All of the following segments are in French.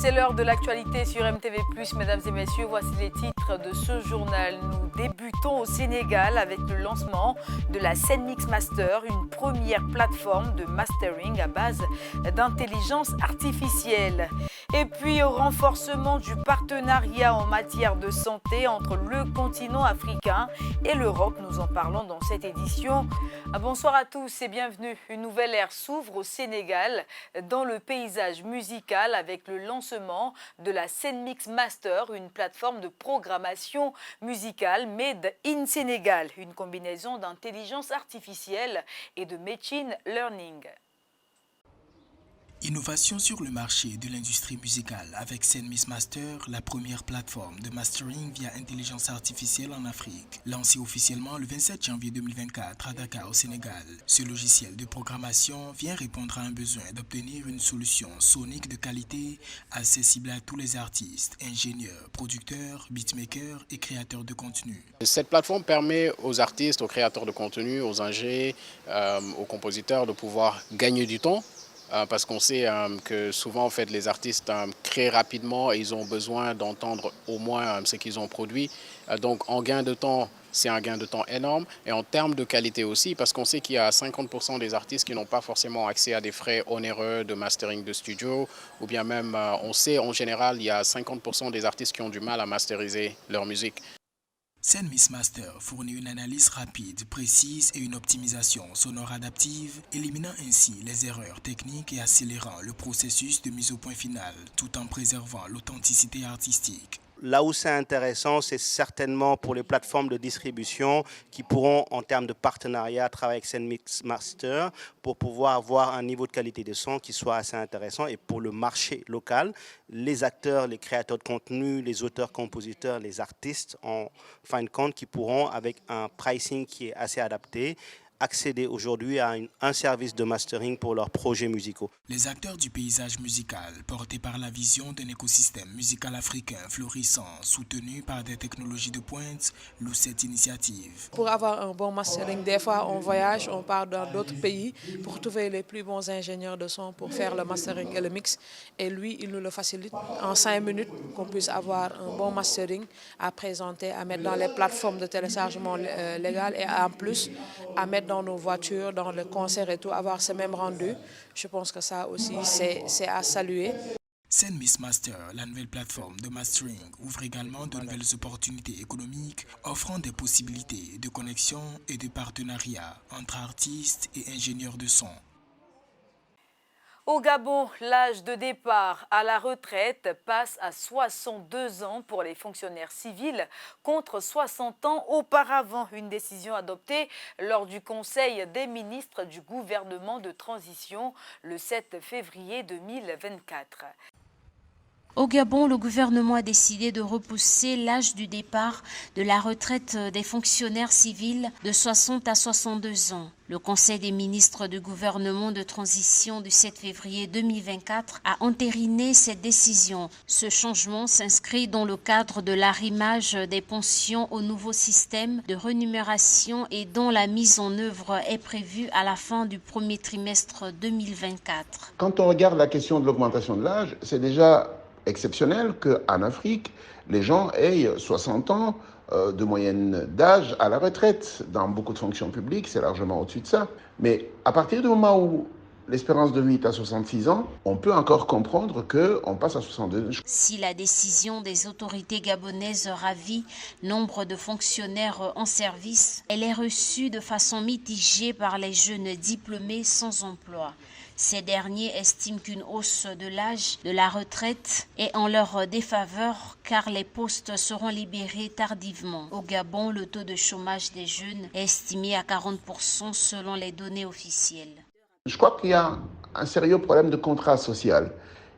C'est l'heure de l'actualité sur MTV+, mesdames et messieurs. Voici les titres de ce journal. Nous débutons au Sénégal avec le lancement de la Zenmix Master, une première plateforme de mastering à base d'intelligence artificielle. Et puis au renforcement du partenariat en matière de santé entre le continent africain et l'Europe. Nous en parlons dans cette édition. Bonsoir à tous et bienvenue. Une nouvelle ère s'ouvre au Sénégal dans le paysage musical avec le lancement de la Zenmix Master, une plateforme de programmation musicale made in Sénégal, une combinaison d'intelligence artificielle et de machine learning. Innovation sur le marché de l'industrie musicale avec Zenmix Master, la première plateforme de mastering via intelligence artificielle en Afrique. Lancé officiellement le 27 janvier 2024 à Dakar au Sénégal, ce logiciel de programmation vient répondre à un besoin d'obtenir une solution sonique de qualité accessible à tous les artistes, ingénieurs, producteurs, beatmakers et créateurs de contenu. Cette plateforme permet aux artistes, aux créateurs de contenu, aux ingés, aux compositeurs de pouvoir gagner du temps. Parce qu'on sait que souvent en fait, les artistes créent rapidement et ils ont besoin d'entendre au moins ce qu'ils ont produit. Donc en gain de temps, c'est un gain de temps énorme. Et en termes de qualité aussi, parce qu'on sait qu'il y a 50% des artistes qui n'ont pas forcément accès à des frais onéreux de mastering de studio. Ou bien même, on sait en général, il y a 50% des artistes qui ont du mal à masteriser leur musique. Zenmix Master fournit une analyse rapide, précise et une optimisation sonore adaptive, éliminant ainsi les erreurs techniques et accélérant le processus de mise au point final, tout en préservant l'authenticité artistique. Là où c'est intéressant, c'est certainement pour les plateformes de distribution qui pourront, en termes de partenariat, travailler avec Zenmix Master pour pouvoir avoir un niveau de qualité de son qui soit assez intéressant. Et pour le marché local, les acteurs, les créateurs de contenu, les auteurs, compositeurs, les artistes, en fin de compte, qui pourront, avec un pricing qui est assez adapté, accéder aujourd'hui à un service de mastering pour leurs projets musicaux. Les acteurs du paysage musical, portés par la vision d'un écosystème musical africain florissant, soutenu par des technologies de pointe, louent cette initiative. Pour avoir un bon mastering, des fois on voyage, on part dans d'autres pays pour trouver les plus bons ingénieurs de son pour faire le mastering et le mix. Et lui, il nous le facilite en 5 minutes qu'on puisse avoir un bon mastering à présenter, à mettre dans les plateformes de téléchargement légales et en plus à mettre dans nos voitures, dans le concert et tout, avoir ce même rendu. Je pense que ça aussi, c'est à saluer. Zenmix Master, la nouvelle plateforme de mastering, ouvre également de nouvelles opportunités économiques, offrant des possibilités de connexion et de partenariat entre artistes et ingénieurs de son. Au Gabon, l'âge de départ à la retraite passe à 62 ans pour les fonctionnaires civils contre 60 ans auparavant. Une décision adoptée lors du Conseil des ministres du gouvernement de transition le 7 février 2024. Au Gabon, le gouvernement a décidé de repousser l'âge du départ de la retraite des fonctionnaires civils de 60 à 62 ans. Le Conseil des ministres du gouvernement de transition du 7 février 2024 a entériné cette décision. Ce changement s'inscrit dans le cadre de l'arrimage des pensions au nouveau système de rémunération et dont la mise en œuvre est prévue à la fin du premier trimestre 2024. Quand on regarde la question de l'augmentation de l'âge, c'est déjà exceptionnel qu'en Afrique, les gens aient 60 ans de moyenne d'âge à la retraite. Dans beaucoup de fonctions publiques, c'est largement au-dessus de ça. Mais à partir du moment où l'espérance de vie est à 66 ans, on peut encore comprendre qu'on passe à 62. Si la décision des autorités gabonaises ravit nombre de fonctionnaires en service, elle est reçue de façon mitigée par les jeunes diplômés sans emploi. Ces derniers estiment qu'une hausse de l'âge de la retraite est en leur défaveur car les postes seront libérés tardivement. Au Gabon, le taux de chômage des jeunes est estimé à 40% selon les données officielles. Je crois qu'il y a un sérieux problème de contrat social.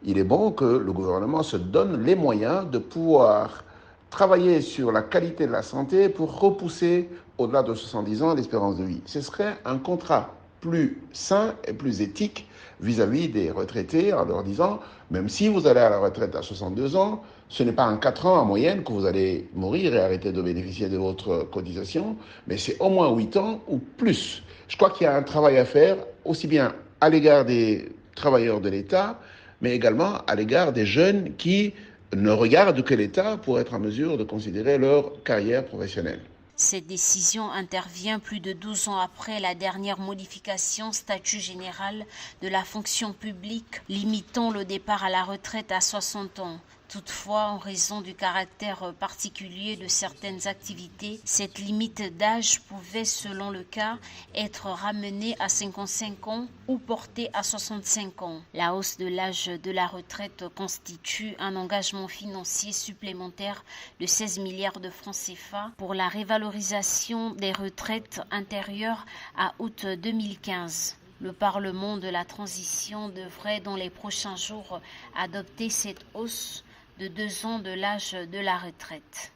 Il est bon que le gouvernement se donne les moyens de pouvoir travailler sur la qualité de la santé pour repousser au-delà de 70 ans l'espérance de vie. Ce serait un contrat plus sain et plus éthique vis-à-vis des retraités en leur disant, même si vous allez à la retraite à 62 ans, ce n'est pas en 4 ans en moyenne que vous allez mourir et arrêter de bénéficier de votre cotisation, mais c'est au moins 8 ans ou plus. Je crois qu'il y a un travail à faire, aussi bien à l'égard des travailleurs de l'État, mais également à l'égard des jeunes qui ne regardent que l'État pour être en mesure de considérer leur carrière professionnelle. Cette décision intervient plus de 12 ans après la dernière modification statut général de la fonction publique limitant le départ à la retraite à 60 ans. Toutefois, en raison du caractère particulier de certaines activités, cette limite d'âge pouvait, selon le cas, être ramenée à 55 ans ou portée à 65 ans. La hausse de l'âge de la retraite constitue un engagement financier supplémentaire de 16 milliards de francs CFA pour la révalorisation des retraites antérieures à août 2015. Le Parlement de la transition devrait dans les prochains jours adopter cette hausse de 2 ans de l'âge de la retraite.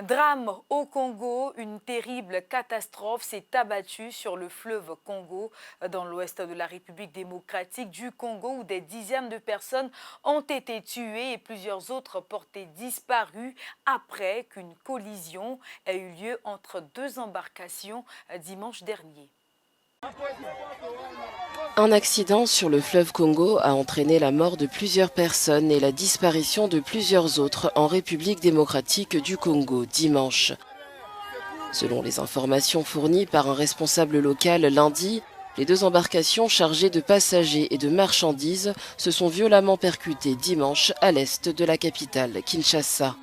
Drame au Congo, une terrible catastrophe s'est abattue sur le fleuve Congo dans l'ouest de la République démocratique du Congo où des dizaines de personnes ont été tuées et plusieurs autres portées disparues après qu'une collision ait eu lieu entre 2 embarcations dimanche dernier. Un accident sur le fleuve Congo a entraîné la mort de plusieurs personnes et la disparition de plusieurs autres en République démocratique du Congo dimanche. Selon les informations fournies par un responsable local lundi, les 2 embarcations chargées de passagers et de marchandises se sont violemment percutées dimanche à l'est de la capitale, Kinshasa.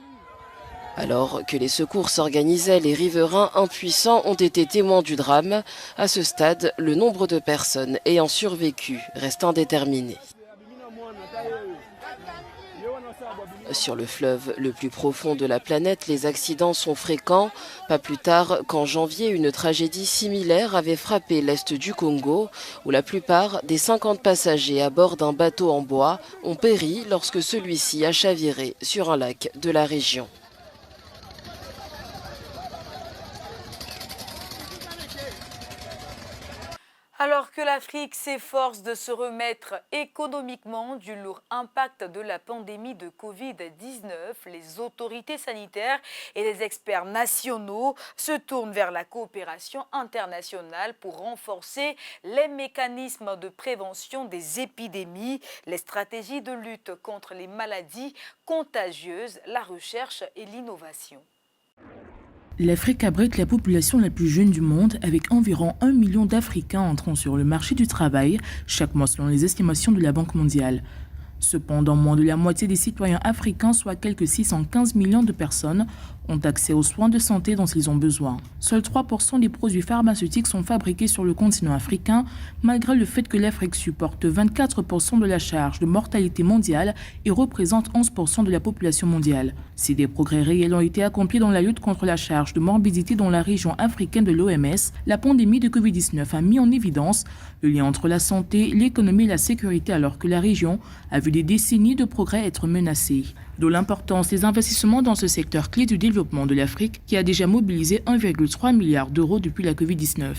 Alors que les secours s'organisaient, les riverains impuissants ont été témoins du drame. À ce stade, le nombre de personnes ayant survécu reste indéterminé. Sur le fleuve le plus profond de la planète, les accidents sont fréquents. Pas plus tard qu'en janvier, une tragédie similaire avait frappé l'est du Congo, où la plupart des 50 passagers à bord d'un bateau en bois ont péri lorsque celui-ci a chaviré sur un lac de la région. Alors que l'Afrique s'efforce de se remettre économiquement du lourd impact de la pandémie de Covid-19, les autorités sanitaires et les experts nationaux se tournent vers la coopération internationale pour renforcer les mécanismes de prévention des épidémies, les stratégies de lutte contre les maladies contagieuses, la recherche et l'innovation. L'Afrique abrite la population la plus jeune du monde avec environ 1 million d'Africains entrant sur le marché du travail chaque mois selon les estimations de la Banque mondiale. Cependant, moins de la moitié des citoyens africains, soit quelques 615 millions de personnes, ont accès aux soins de santé dont ils ont besoin. Seuls 3% des produits pharmaceutiques sont fabriqués sur le continent africain, malgré le fait que l'Afrique supporte 24% de la charge de mortalité mondiale et représente 11% de la population mondiale. Si des progrès réels ont été accomplis dans la lutte contre la charge de morbidité dans la région africaine de l'OMS, la pandémie de Covid-19 a mis en évidence le lien entre la santé, l'économie et la sécurité alors que la région a vu des décennies de progrès être menacée. D'où l'importance des investissements dans ce secteur clé du développement de l'Afrique qui a déjà mobilisé 1,3 milliard d'euros depuis la Covid-19.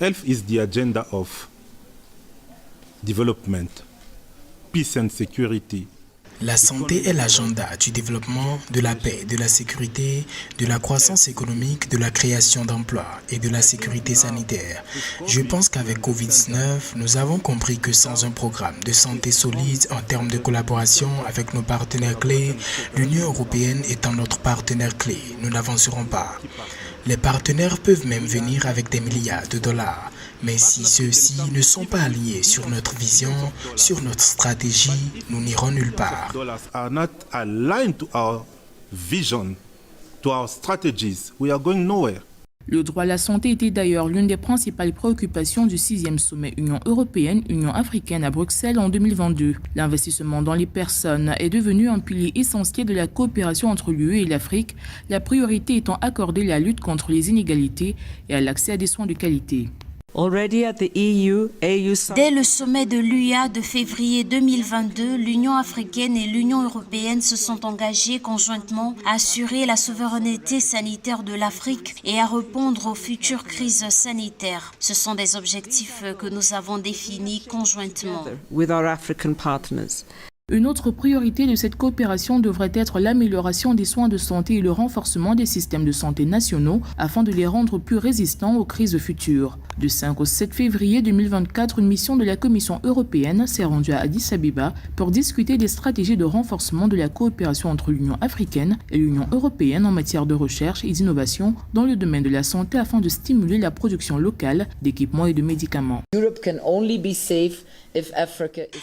Health is the agenda of development, peace and security. La santé est l'agenda du développement, de la paix, de la sécurité, de la croissance économique, de la création d'emplois et de la sécurité sanitaire. Je pense qu'avec Covid-19, nous avons compris que sans un programme de santé solide en termes de collaboration avec nos partenaires clés, l'Union européenne étant notre partenaire clé, nous n'avancerons pas. Les partenaires peuvent même venir avec des milliards de dollars. Mais si ceux-ci ne sont pas alignés sur notre vision, sur notre stratégie, nous n'irons nulle part. Le droit à la santé était d'ailleurs l'une des principales préoccupations du 6e sommet Union européenne-Union africaine à Bruxelles en 2022. L'investissement dans les personnes est devenu un pilier essentiel de la coopération entre l'UE et l'Afrique, la priorité étant accordée à la lutte contre les inégalités et à l'accès à des soins de qualité. Dès le sommet de l'UA de février 2022, l'Union africaine et l'Union européenne se sont engagées conjointement à assurer la souveraineté sanitaire de l'Afrique et à répondre aux futures crises sanitaires. Ce sont des objectifs que nous avons définis conjointement. Une autre priorité de cette coopération devrait être l'amélioration des soins de santé et le renforcement des systèmes de santé nationaux afin de les rendre plus résistants aux crises futures. Du 5 au 7 février 2024, une mission de la Commission européenne s'est rendue à Addis Abeba pour discuter des stratégies de renforcement de la coopération entre l'Union africaine et l'Union européenne en matière de recherche et d'innovation dans le domaine de la santé afin de stimuler la production locale d'équipements et de médicaments.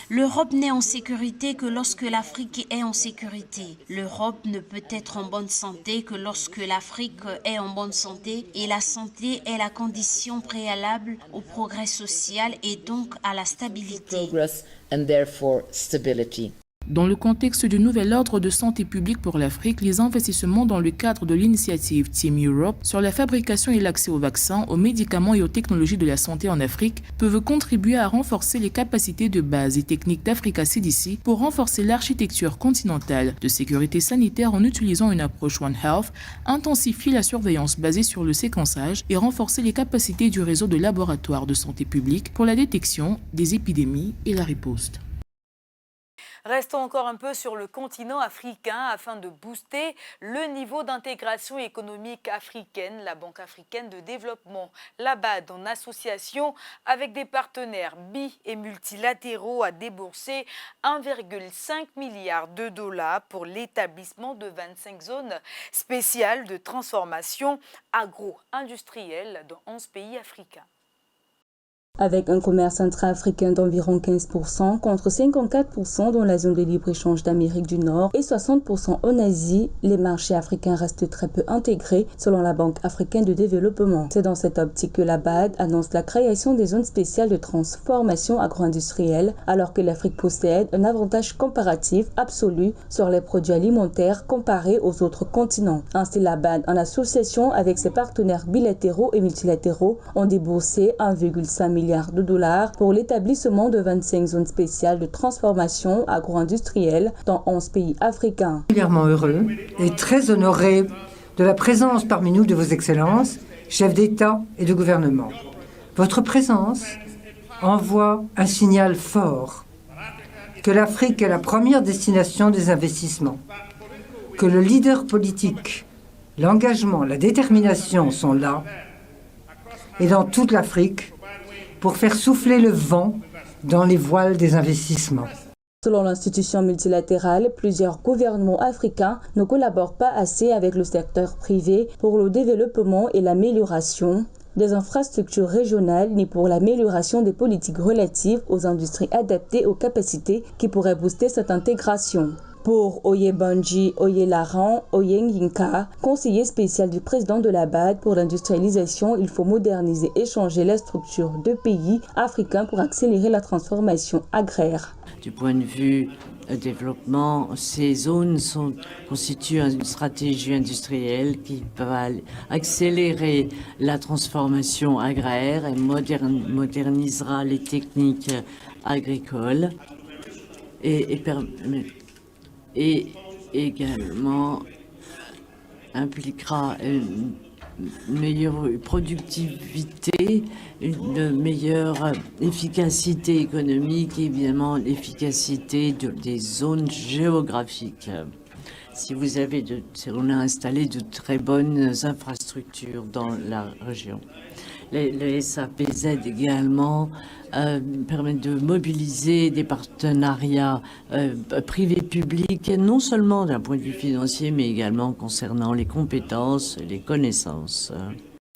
L'Europe n'est en sécurité que lorsque l'Afrique est en sécurité. L'Europe ne peut être en bonne santé que lorsque l'Afrique est en bonne santé, et la santé est la condition préalable au progrès social et donc à la stabilité. Dans le contexte du nouvel ordre de santé publique pour l'Afrique, les investissements dans le cadre de l'initiative Team Europe sur la fabrication et l'accès aux vaccins, aux médicaments et aux technologies de la santé en Afrique peuvent contribuer à renforcer les capacités de base et techniques d'Africa CDC pour renforcer l'architecture continentale de sécurité sanitaire en utilisant une approche One Health, intensifier la surveillance basée sur le séquençage et renforcer les capacités du réseau de laboratoires de santé publique pour la détection des épidémies et la riposte. Restons encore un peu sur le continent africain afin de booster le niveau d'intégration économique africaine. La Banque africaine de développement, la BAD, en association avec des partenaires bi- et multilatéraux, a déboursé 1,5 milliard de dollars pour l'établissement de 25 zones spéciales de transformation agro-industrielle dans 11 pays africains. Avec un commerce intra-africain d'environ 15% contre 54% dans la zone de libre-échange d'Amérique du Nord et 60% en Asie, les marchés africains restent très peu intégrés selon la Banque africaine de développement. C'est dans cette optique que la BAD annonce la création des zones spéciales de transformation agro-industrielle alors que l'Afrique possède un avantage comparatif absolu sur les produits alimentaires comparés aux autres continents. Ainsi, la BAD, en association avec ses partenaires bilatéraux et multilatéraux, ont déboursé 1,5 milliard de dollars pour l'établissement de 25 zones spéciales de transformation agro-industrielle dans 11 pays africains. Particulièrement heureux et très honoré de la présence parmi nous de vos excellences, chefs d'État et de gouvernement. Votre présence envoie un signal fort que l'Afrique est la première destination des investissements, que le leader politique, l'engagement, la détermination sont là, et dans toute l'Afrique, pour faire souffler le vent dans les voiles des investissements. Selon l'institution multilatérale, plusieurs gouvernements africains ne collaborent pas assez avec le secteur privé pour le développement et l'amélioration des infrastructures régionales ni pour l'amélioration des politiques relatives aux industries adaptées aux capacités qui pourraient booster cette intégration. Pour Oyebanji Oyelaran Oyenginka, conseiller spécial du président de la BAD pour l'industrialisation, il faut moderniser et changer la structure de pays africains pour accélérer la transformation agraire. Du point de vue développement, ces zones constituent une stratégie industrielle qui va accélérer la transformation agraire et modernisera les techniques agricoles et également impliquera une meilleure productivité, une meilleure efficacité économique et évidemment l'efficacité des zones géographiques. Si on a installé de très bonnes infrastructures dans la région. Le SAPZ également permet de mobiliser des partenariats privés-publics, non seulement d'un point de vue financier, mais également concernant les compétences et les connaissances.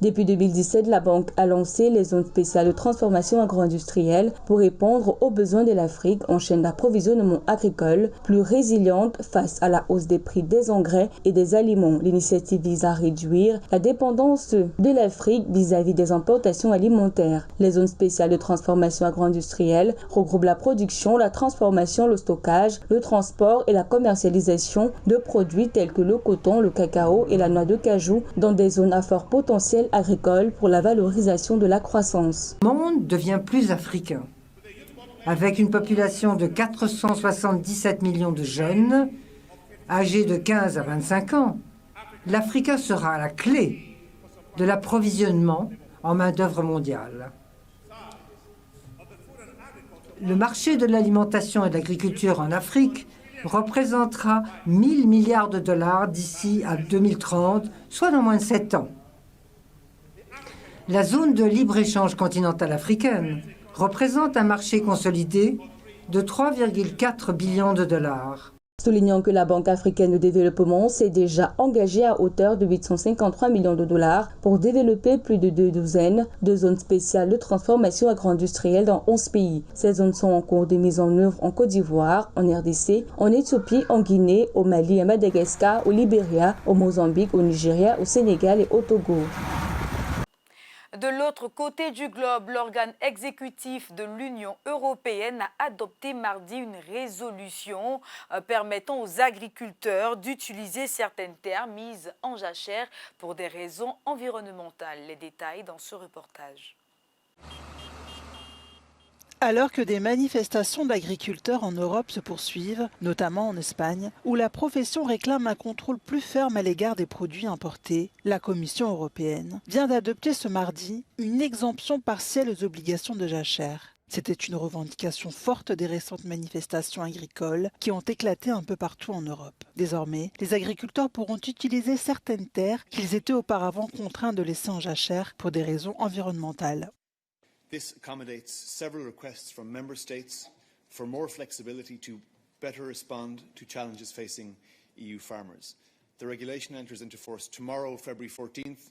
Depuis 2017, la Banque a lancé les zones spéciales de transformation agro-industrielle pour répondre aux besoins de l'Afrique en chaîne d'approvisionnement agricole plus résiliente face à la hausse des prix des engrais et des aliments. L'initiative vise à réduire la dépendance de l'Afrique vis-à-vis des importations alimentaires. Les zones spéciales de transformation agro-industrielle regroupent la production, la transformation, le stockage, le transport et la commercialisation de produits tels que le coton, le cacao et la noix de cajou dans des zones à fort potentiel agricole pour la valorisation de la croissance. Le monde devient plus africain. Avec une population de 477 millions de jeunes, âgés de 15 à 25 ans, l'Afrique sera la clé de l'approvisionnement en main-d'œuvre mondiale. Le marché de l'alimentation et de l'agriculture en Afrique représentera 1 000 milliards de dollars d'ici à 2030, soit dans moins de 7 ans. La zone de libre-échange continentale africaine représente un marché consolidé de 3,4 billions de dollars. Soulignant que la Banque africaine de développement s'est déjà engagée à hauteur de 853 millions de dollars pour développer plus de 2 douzaines de zones spéciales de transformation agro-industrielle dans 11 pays. Ces zones sont en cours de mise en œuvre en Côte d'Ivoire, en RDC, en Éthiopie, en Guinée, au Mali, à Madagascar, au Libéria, au Mozambique, au Nigeria, au Sénégal et au Togo. De l'autre côté du globe, l'organe exécutif de l'Union européenne a adopté mardi une résolution permettant aux agriculteurs d'utiliser certaines terres mises en jachère pour des raisons environnementales. Les détails dans ce reportage. Alors que des manifestations d'agriculteurs en Europe se poursuivent, notamment en Espagne, où la profession réclame un contrôle plus ferme à l'égard des produits importés, la Commission européenne vient d'adopter ce mardi une exemption partielle aux obligations de jachère. C'était une revendication forte des récentes manifestations agricoles qui ont éclaté un peu partout en Europe. Désormais, les agriculteurs pourront utiliser certaines terres qu'ils étaient auparavant contraints de laisser en jachère pour des raisons environnementales. This accommodates several requests from member states for more flexibility to better respond to challenges facing EU farmers. The regulation enters into force tomorrow, February 14th,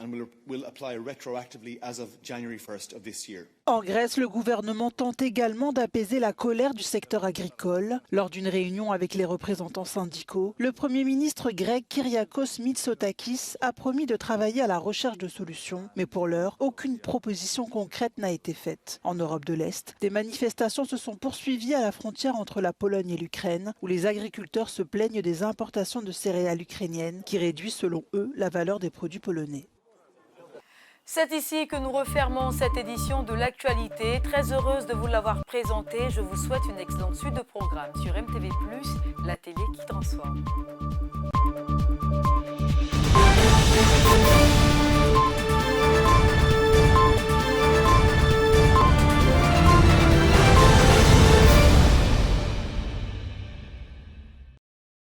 and will apply retroactively as of January 1st of this year. En Grèce, le gouvernement tente également d'apaiser la colère du secteur agricole. Lors d'une réunion avec les représentants syndicaux, le Premier ministre grec Kyriakos Mitsotakis a promis de travailler à la recherche de solutions, mais pour l'heure, aucune proposition concrète n'a été faite. En Europe de l'Est, des manifestations se sont poursuivies à la frontière entre la Pologne et l'Ukraine, où les agriculteurs se plaignent des importations de céréales ukrainiennes qui réduisent selon eux la valeur des produits polonais. C'est ici que nous refermons cette édition de l'actualité. Très heureuse de vous l'avoir présentée. Je vous souhaite une excellente suite de programmes sur MTV+, la télé qui transforme.